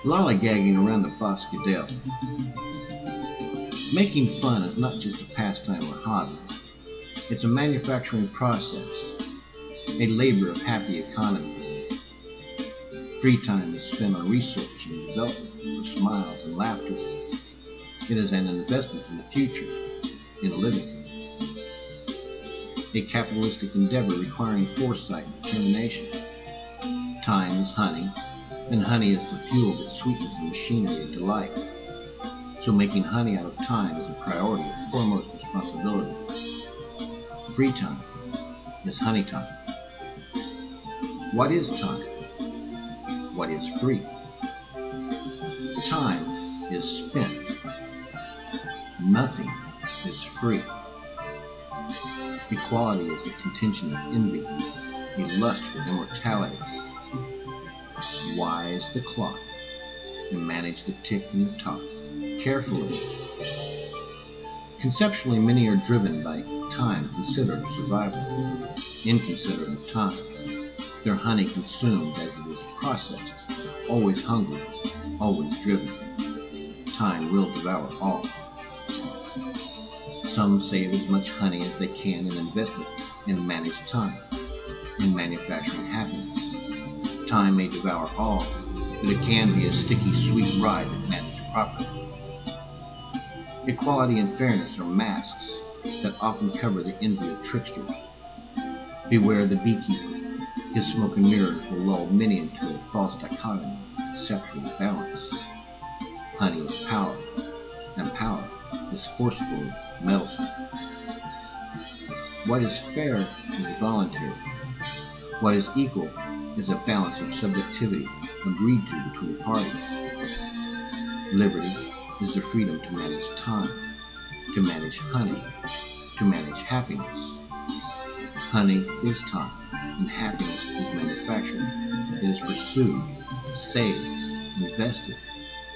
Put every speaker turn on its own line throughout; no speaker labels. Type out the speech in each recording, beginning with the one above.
Lollygagging around the Bosque Dell. Making fun is not just a pastime or hobby. It's a manufacturing process, a labor of happy economy. Free time is spent on research and development for smiles and laughter. It is an investment in the future, in living. A capitalistic endeavor requiring foresight and determination. Time is honey, and honey is the fuel that sweetens the machinery of delight. So making honey out of time is a priority of foremost responsibility. Free time is honey time. What is time? What is free? Time is spent. Nothing is free. Equality is the contention of envy, a lust for immortality. Wise the clock, and manage the tick and the tock carefully. Conceptually, many are driven by time considered survival, inconsiderate of time. Their honey consumed as it is processed, always hungry, always driven. Time will devour all. Some save as much honey as they can and invest it in managed time, in manufacturing happiness. Time may devour all, but it can be a sticky, sweet ride if managed properly. Equality and fairness are masks that often cover the envy of tricksters. Beware the beekeeper. His smoke and mirrors will lull many into a false dichotomy, conceptual balance. Honey is power, and power is forceful, meddlesome. What is fair is voluntary. What is equal is a balance of subjectivity agreed to between parties. Liberty is the freedom to manage time, to manage honey, to manage happiness. Honey is time, and happiness is manufactured. It is pursued, saved, invested,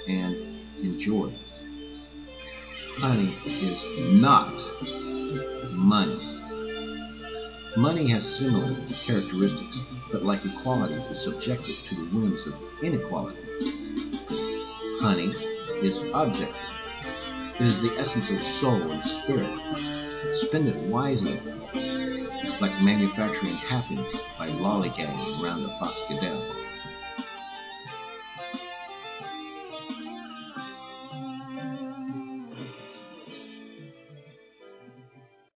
and enjoyed. Honey is not money. Money has similar characteristics, but like equality is subjected to the whims of inequality. Honey is objective. It is the essence of soul and spirit. Spend it wisely, like manufacturing happiness by lollygagging around the Bosque Dell.